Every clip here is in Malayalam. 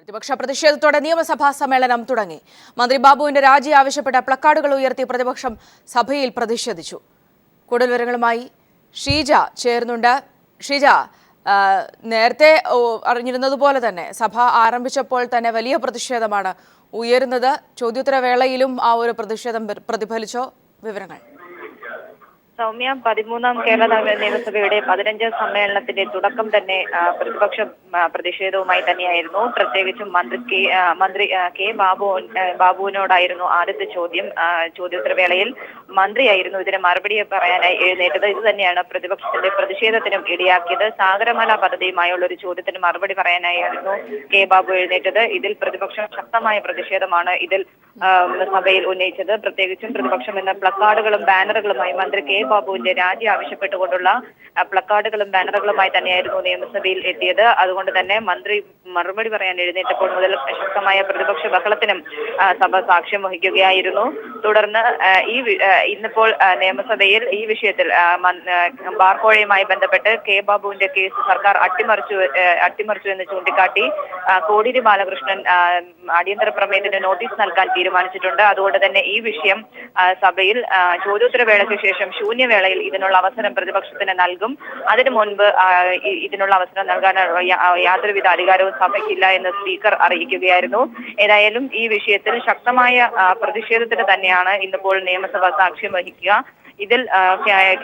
പ്രതിപക്ഷ പ്രതിഷേധത്തോടെ നിയമസഭാ സമ്മേളനം തുടങ്ങി. മന്ത്രി ബാബുവിന്റെ രാജി ആവശ്യപ്പെട്ട പ്ലക്കാർഡുകൾ ഉയർത്തി പ്രതിപക്ഷം സഭയിൽ പ്രതിഷേധിച്ചു. കൂടുതൽ വിവരങ്ങളുമായി ഷീജ ചേർന്നുണ്ട്. ഷീജ, നേരത്തെ അറിഞ്ഞിരുന്നതുപോലെ തന്നെ സഭ ആരംഭിച്ചപ്പോൾ തന്നെ വലിയ പ്രതിഷേധമാണ് ഉയരുന്നത്. ചോദ്യോത്തരവേളയിലും ആ ഒരു പ്രതിഷേധം പ്രതിഫലിച്ചോ? വിവരങ്ങൾ. സൗമ്യ, 13ാം കേരള നിയമസഭയുടെ 15 സമ്മേളനത്തിന്റെ തുടക്കം തന്നെ പ്രതിപക്ഷ പ്രതിഷേധവുമായി തന്നെയായിരുന്നു. പ്രത്യേകിച്ചും മന്ത്രി കെ ബാബുവിനോടായിരുന്നു ആദ്യത്തെ ചോദ്യം. ചോദ്യോത്തരവേളയിൽ മന്ത്രിയായിരുന്നു ഇതിന് മറുപടി പറയാനായി എഴുന്നേറ്റത്. ഇത് തന്നെയാണ് പ്രതിപക്ഷത്തിന്റെ പ്രതിഷേധത്തിനും ഇടയാക്കിയത്. സാഗരമാല പദ്ധതിയുമായുള്ള ഒരു ചോദ്യത്തിന് മറുപടി പറയാനായിരുന്നു കെ ബാബു എഴുന്നേറ്റത്. ഇതിൽ പ്രതിപക്ഷം ശക്തമായ പ്രതിഷേധമാണ് ഇതിൽ സഭയിൽ ഉന്നയിച്ചത്. പ്രത്യേകിച്ചും പ്രതിപക്ഷം എന്ന പ്ലക്കാർഡുകളും ബാനറുകളുമായി മന്ത്രി കെ ബാബുവിന്റെ രാജി ആവശ്യപ്പെട്ടുകൊണ്ടുള്ള പ്ലക്കാർഡുകളും ബാനറുകളുമായി തന്നെയായിരുന്നു നിയമസഭയിൽ എത്തിയത്. അതുകൊണ്ട് തന്നെ മന്ത്രി മറുപടി പറയാൻ എഴുന്നേറ്റപ്പോൾ മുതൽ ശക്തമായ പ്രതിപക്ഷ ബഹളത്തിനും സഭ സാക്ഷ്യം വഹിക്കുകയായിരുന്നു. തുടർന്ന് ഇന്നിപ്പോൾ നിയമസഭയിൽ ഈ വിഷയത്തിൽ ബാർക്കോഴയുമായി ബന്ധപ്പെട്ട് കെ ബാബുവിന്റെ കേസ് സർക്കാർ അട്ടിമറിച്ചു എന്ന് ചൂണ്ടിക്കാട്ടി കോടിയേരി ബാലകൃഷ്ണൻ അടിയന്തര പ്രമേയത്തിന് നോട്ടീസ് നൽകാൻ തീരുമാനിച്ചിട്ടുണ്ട്. അതുകൊണ്ട് തന്നെ ഈ വിഷയം സഭയിൽ ചോദ്യോത്തരവേളയ്ക്ക് ശേഷം ശൂന്യവേളയിൽ ഇതിനുള്ള അവസരം പ്രതിപക്ഷത്തിന് നൽകും. അതിനു മുൻപ് ഇതിനുള്ള അവസരം നൽകാൻ യാതൊരുവിധ അധികാരവും സഭയ്ക്കില്ല എന്ന് സ്പീക്കർ അറിയിക്കുകയായിരുന്നു. ഏതായാലും ഈ വിഷയത്തിൽ ശക്തമായ പ്രതിഷേധത്തിന് തന്നെയാണ് ഇന്നിപ്പോൾ നിയമസഭ സാക്ഷ്യം വഹിക്കുക. ഇതിൽ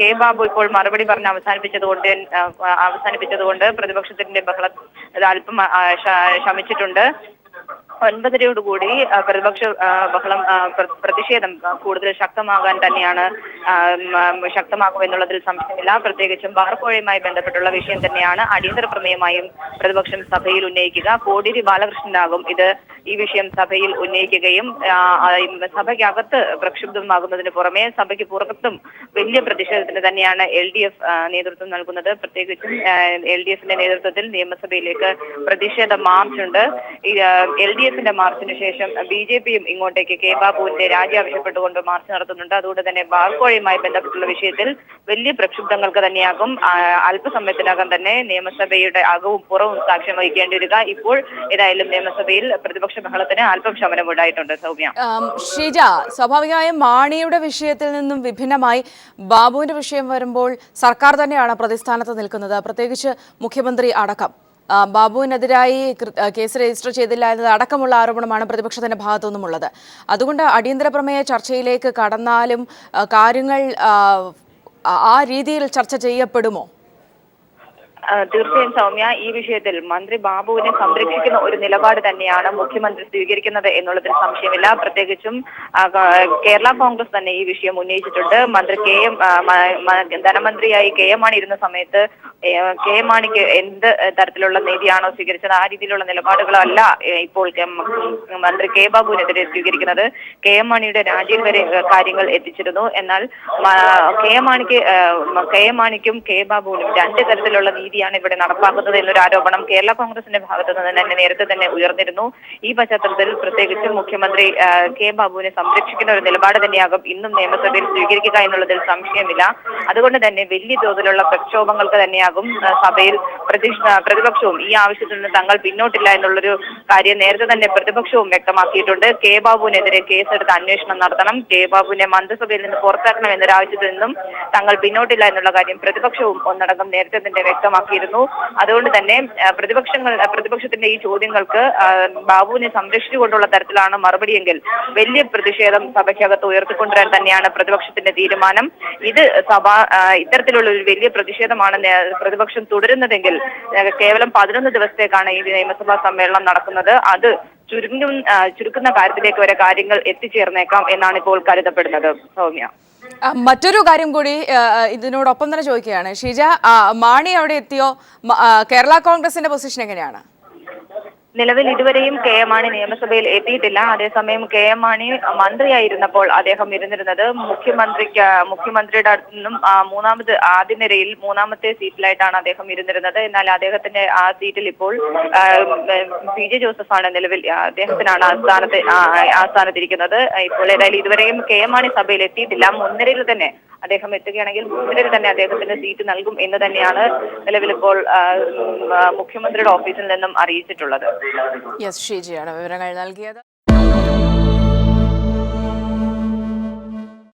കെ ബാബു ഇപ്പോൾ മറുപടി പറഞ്ഞ് അവസാനിപ്പിച്ചതുകൊണ്ട് പ്രതിപക്ഷത്തിന്റെ ബഹളം അല്പം ശമിച്ചിട്ടുണ്ട്. 9:30യോടുകൂടി പ്രതിപക്ഷ പ്രതിഷേധം കൂടുതൽ ശക്തമാകുമെന്നുള്ളതിൽ സംശയമില്ല. പ്രത്യേകിച്ചും ബാർക്കോഴയുമായി ബന്ധപ്പെട്ടുള്ള വിഷയം തന്നെയാണ് അടിയന്തര പ്രമേയമായും പ്രതിപക്ഷം സഭയിൽ ഉന്നയിക്കുക. കോടിയേരി ബാലകൃഷ്ണനാകും ഈ വിഷയം സഭയിൽ ഉന്നയിക്കുകയും സഭയ്ക്കകത്ത് പ്രക്ഷുബ്ധമാകുന്നതിന് പുറമെ സഭയ്ക്ക് പുറത്തും വലിയ പ്രതിഷേധത്തിന് തന്നെയാണ് LDF നേതൃത്വം നൽകുന്നത്. പ്രത്യേകിച്ചും LDFന്റെ നേതൃത്വത്തിൽ നിയമസഭയിലേക്ക് പ്രതിഷേധ മാർച്ചുണ്ട്. LDFന്റെ മാർച്ചിന് ശേഷം BJPയും ഇങ്ങോട്ടേക്ക് കെ ബാബുവിന്റെ രാജി ആവശ്യപ്പെട്ടുകൊണ്ട് മാർച്ച് നടത്തുന്നുണ്ട്. അതുകൊണ്ട് തന്നെ ബാർക്കോഴയുമായി ബന്ധപ്പെട്ടുള്ള വിഷയത്തിൽ വലിയ പ്രക്ഷുബ്ധങ്ങൾക്ക് തന്നെയാകും അല്പസമയത്തിനകം തന്നെ നിയമസഭയുടെ അകവും പുറവും സാക്ഷ്യം വഹിക്കേണ്ടി വരിക. ഇപ്പോൾ ഏതായാലും നിയമസഭയിൽ പ്രതിപക്ഷ ബഹളത്തിന് അല്പം ശമനമുണ്ടായിട്ടുണ്ട്. സൗമ്യ. ഷീജ, സ്വാഭാവികമായും മാണിയുടെ വിഷയത്തിൽ നിന്നും വിഭിന്നമായി ബാബുവിന്റെ വിഷയം വരുമ്പോൾ സർക്കാർ തന്നെയാണ് പ്രതിസ്ഥാനത്ത് നിൽക്കുന്നത്. പ്രത്യേകിച്ച് മുഖ്യമന്ത്രി അടക്കം ബാബുവിനെതിരായി കേസ് രജിസ്റ്റർ ചെയ്തില്ല എന്നത് അടക്കമുള്ള ആരോപണമാണ് പ്രതിപക്ഷത്തിന്റെ ഭാഗത്തു നിന്നുമുള്ളത്. അതുകൊണ്ട് അടിയന്തര പ്രമേയ ചർച്ചയിലേക്ക് കടന്നാലും കാര്യങ്ങൾ ആ രീതിയിൽ ചർച്ച ചെയ്യപ്പെടുമോ? തീർച്ചയായും സൗമ്യ, ഈ വിഷയത്തിൽ മന്ത്രി ബാബുവിനെ സംരക്ഷിക്കുന്ന ഒരു നിലപാട് തന്നെയാണ് മുഖ്യമന്ത്രി സ്വീകരിക്കുന്നത് എന്നുള്ളതിൽ സംശയമില്ല. പ്രത്യേകിച്ചും കേരള കോൺഗ്രസ് തന്നെ ഈ വിഷയം ഉന്നയിച്ചിട്ടുണ്ട്. ധനമന്ത്രിയായി കെ എം മാണി ഇരുന്ന സമയത്ത് കെ എം മാണിക്ക് എന്ത് തരത്തിലുള്ള നീതിയാണോ സ്വീകരിച്ചത് ആ രീതിയിലുള്ള നിലപാടുകളല്ല ഇപ്പോൾ മന്ത്രി കെ ബാബുവിനെതിരെ സ്വീകരിക്കുന്നത്. കെ എം മാണിയുടെ രാജിയിൽ വരെ കാര്യങ്ങൾ എത്തിച്ചിരുന്നു. എന്നാൽ കെ എം മാണിക്കും കെ ബാബുവിനും രണ്ട് തരത്തിലുള്ള നീതിയാണ് ഇവിടെ നടപ്പാക്കുന്നത് എന്നൊരു ആരോപണം കേരള കോൺഗ്രസിന്റെ ഭാഗത്തു നിന്ന് തന്നെ നേരത്തെ തന്നെ ഉയർന്നിരുന്നു. ഈ പശ്ചാത്തലത്തിൽ പ്രത്യേകിച്ച് മുഖ്യമന്ത്രി കെ ബാബുവിനെ സംരക്ഷിക്കുന്ന ഒരു നിലപാട് തന്നെയാകും ഇന്നും നിയമസഭയിൽ സ്വീകരിക്കുക എന്നുള്ളതിൽ സംശയമില്ല. അതുകൊണ്ട് തന്നെ വലിയ തോതിലുള്ള പ്രക്ഷോഭങ്ങൾക്ക് തന്നെയാകും സഭയിൽ പ്രതിപക്ഷവും ഈ ആവശ്യത്തിൽ നിന്ന് തങ്ങൾ പിന്നോട്ടില്ല എന്നുള്ളൊരു കാര്യം നേരത്തെ തന്നെ പ്രതിപക്ഷവും വ്യക്തമാക്കിയിട്ടുണ്ട്. കെ ബാബുവിനെതിരെ കേസെടുത്ത് അന്വേഷണം നടത്തണം, കെ ബാബുവിനെ മന്ത്രിസഭയിൽ നിന്ന് പുറത്താക്കണം എന്നൊരു ആവശ്യത്തിൽ നിന്നും തങ്ങൾ പിന്നോട്ടില്ല എന്നുള്ള കാര്യം പ്രതിപക്ഷവും ഒന്നടങ്കം നേരത്തെ തന്നെ വ്യക്തമാക്കിയിരുന്നു. അതുകൊണ്ട് തന്നെ പ്രതിപക്ഷത്തിന്റെ ഈ ചോദ്യങ്ങൾക്ക് ബാബുവിനെ സംരക്ഷിച്ചുകൊണ്ടുള്ള തരത്തിലാണ് മറുപടിയെങ്കിൽ വലിയ പ്രതിഷേധം സഭയ്ക്കകത്ത് ഉയർത്തിക്കൊണ്ടുവരാൻ തന്നെയാണ് പ്രതിപക്ഷത്തിന്റെ തീരുമാനം. ഇത്തരത്തിലുള്ള ഒരു വലിയ പ്രതിഷേധമാണ് പ്രതിപക്ഷം തുടരുന്നതെങ്കിൽ കേവലം 11 ദിവസത്തേക്കാണ് ഈ നിയമസഭാ സമ്മേളനം നടക്കുന്നത്. അത് ചുരുക്കുന്ന കാര്യത്തിലേക്ക് വരെ കാര്യങ്ങൾ എത്തിച്ചേർന്നേക്കാം എന്നാണ് ഇപ്പോൾ കരുതപ്പെടുന്നത്. സൗമ്യ, മറ്റൊരു കാര്യം കൂടി ഇതിനോടൊപ്പം തന്നെ ചോദിക്കുകയാണ്. ഷീജ, മാണി അവിടെ എത്തിയോ? കേരള കോൺഗ്രസിന്റെ പൊസിഷൻ എങ്ങനെയാണ്? നിലവിൽ ഇതുവരെയും കെ എം മാണി നിയമസഭയിൽ എത്തിയിട്ടില്ല. അതേസമയം കെ എം മാണി മന്ത്രിയായിരുന്നപ്പോൾ അദ്ദേഹം ഇരുന്നിരുന്നത് മുഖ്യമന്ത്രിയുടെ അടുത്ത് നിന്നും ആദ്യ നിരയിൽ 3ാമത്തെ സീറ്റിലായിട്ടാണ് അദ്ദേഹം ഇരുന്നിരുന്നത്. എന്നാൽ അദ്ദേഹത്തിന്റെ ആ സീറ്റിൽ ഇപ്പോൾ PJ ജോസഫാണ് നിലവിൽ അദ്ദേഹത്തിനാണ് ആ സ്ഥാനത്തിരിക്കുന്നത്. ഇപ്പോൾ ഏതായാലും ഇതുവരെയും കെ എം മാണി സഭയിൽ എത്തിയിട്ടില്ല. മുൻനിരയിൽ തന്നെ അദ്ദേഹം എത്തുകയാണെങ്കിൽ മുൻനിരയിൽ തന്നെ അദ്ദേഹത്തിന് സീറ്റ് നൽകും എന്ന് തന്നെയാണ് നിലവിലിപ്പോൾ മുഖ്യമന്ത്രിയുടെ ഓഫീസിൽ നിന്നും അറിയിച്ചിട്ടുള്ളത്. യെസ് ഷീജയാണ് വിവരങ്ങൾ നൽകിയത്.